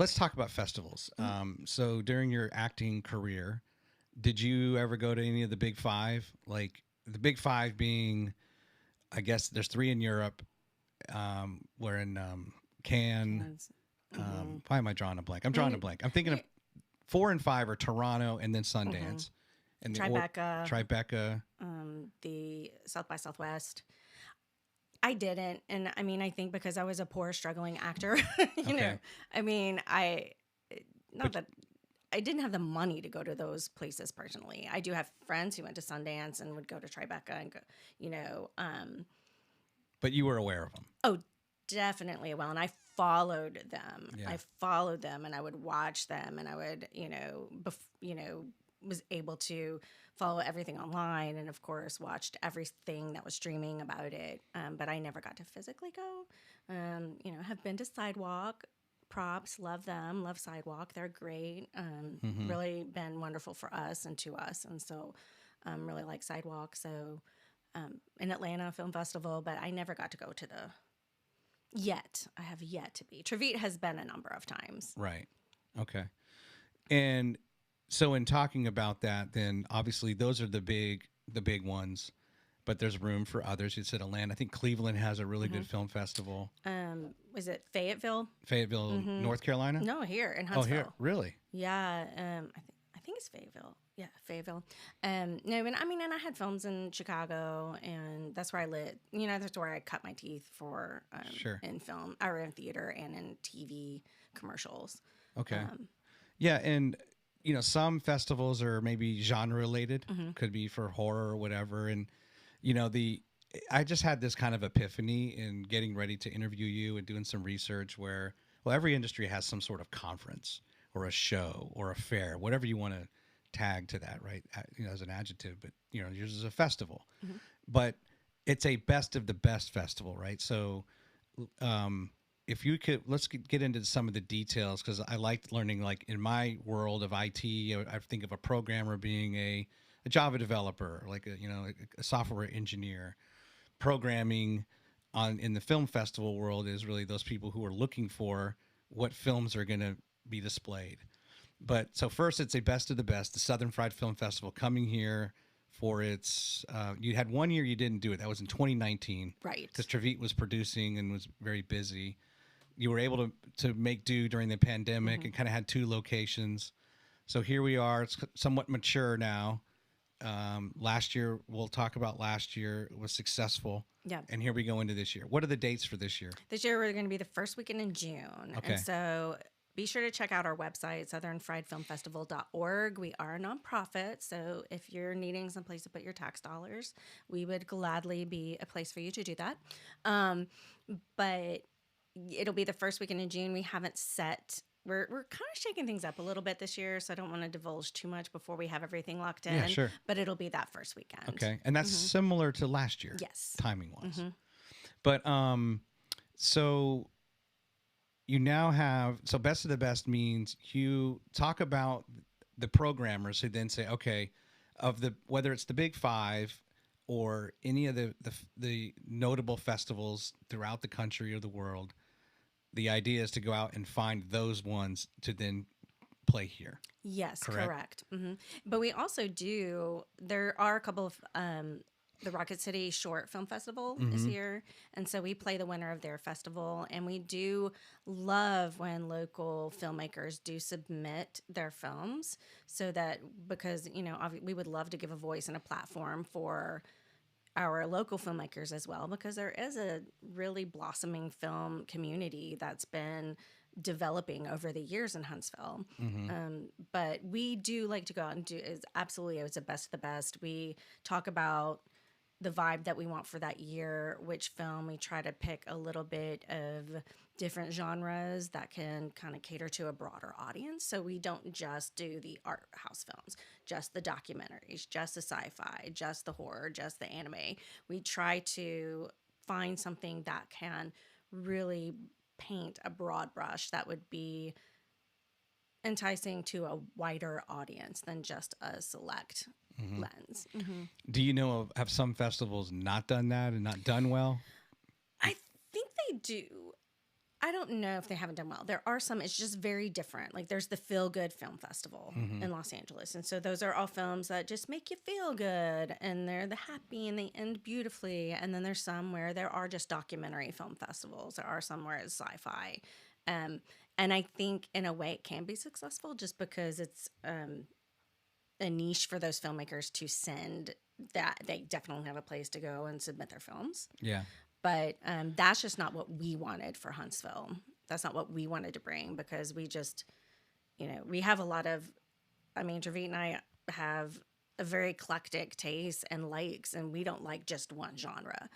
let's talk about festivals. So during your acting career, did you ever go to any of the big five? Like the big five being, I guess there's three in Europe. We're in Cannes. Cans. Mm-hmm. Why am I drawing a blank? I'm drawing a blank. I'm thinking of Yeah. 4 and 5 are Toronto and then Mm-hmm. Sundance. And the Tribeca, Tribeca. the South by Southwest. I didn't, and I mean, I think because I was a poor, struggling actor, you know, Okay. I mean, not But that I didn't have the money to go to those places personally. I do have friends who went to Sundance and would go to Tribeca and go, you know, but you were aware of them. oh, definitely. Well, and I followed them. Yeah. I followed them, and I would watch them, and I would, was able to follow everything online, and of course, watched everything that was streaming about it. But I never got to physically go. Have been to Sidewalk. Props, love them, love Sidewalk. They're great. Really been wonderful for us and to us, and so really like Sidewalk. So in Atlanta Film Festival, but I never got to go to the yet. I have yet to be. Trevite has been a number of times. Right. Okay. And so in talking about that, then obviously those are the big ones, but there's room for others. You said Atlanta. I think Cleveland has a really good film festival. Was it Fayetteville? Fayetteville, North Carolina? No, here in Oh, Huntsville. here. Really? Yeah, I think it's Fayetteville. Yeah, Fayetteville. No, and I mean, and I had films in Chicago, and that's where I lit. You know, that's where I cut my teeth for Sure. in film, or in theater, and in TV commercials. Okay. Yeah, and some festivals are maybe genre related. Could be for horror or whatever. And I just had this kind of epiphany in getting ready to interview you and doing some research where, well, every industry has some sort of conference or a show or a fair, whatever you want to tag to that, right? As an adjective, but yours is a festival. But it's a best of the best festival, right? So if you could, let's get into some of the details, because I liked learning, like in my world of IT, I think of a programmer being a Java developer, like a software engineer. Programming in the film festival world is really those people who are looking for what films are going to be displayed. But so first, it's a best of the best, the Southern Fried Film Festival coming here for its. You had 1 year you didn't do it. That was in 2019, Right. because Trevite was producing and was very busy. You were able to make do during the pandemic and kind of had 2 locations. So here we are. It's somewhat mature now. Last year, we'll talk about last year. It was successful. Yeah. And here we go into this year. What are the dates for this year? This year we're going to be the first weekend in June. Okay. And so be sure to check out our website, southernfriedfilmfestival.org. We are a nonprofit, so if you're needing some place to put your tax dollars, we would gladly be a place for you to do that. But it'll be the first weekend in June. We haven't set. We're kind of shaking things up a little bit this year, so I don't want to divulge too much before we have everything locked in. Yeah, sure. But it'll be that first weekend. Okay. And that's similar to last year. Yes. Timing-wise. But so you now have, so best of the best means you talk about the programmers who then say, okay, whether it's the big five or any of the notable festivals throughout the country or the world, the idea is to go out and find those ones to then play here. Yes, Correct? correct. But we also there are a couple of, the Rocket City Short Film Festival is here. And so we play the winner of their festival. And we do love when local filmmakers do submit their films, so that, because, we would love to give a voice and a platform for our local filmmakers as well, because there is a really blossoming film community that's been developing over the years in Huntsville. But we do like to go out and do is absolutely, it's the best of the best. We talk about the vibe that we want for that year, which film we try to pick a little bit of different genres that can kind of cater to a broader audience. So we don't just do the art house films, just the documentaries, just the sci-fi, just the horror, just the anime. We try to find something that can really paint a broad brush that would be enticing to a wider audience than just a select lens. Do you know have some festivals not done that and not done well? I think they do. I don't know if they haven't done well. There are some, it's just very different. Like there's the Feel Good Film Festival in Los Angeles. And so those are all films that just make you feel good and they're the happy and they end beautifully. And then there's some where there are just documentary film festivals. There are some where it's sci-fi. And I think in a way it can be successful just because it's a niche for those filmmakers to send that they definitely have a place to go and submit their films. Yeah. But that's just not what we wanted for Huntsville. That's not what we wanted to bring because we just, we have a lot of, Javit and I have a very eclectic taste and likes, and we don't like just one genre.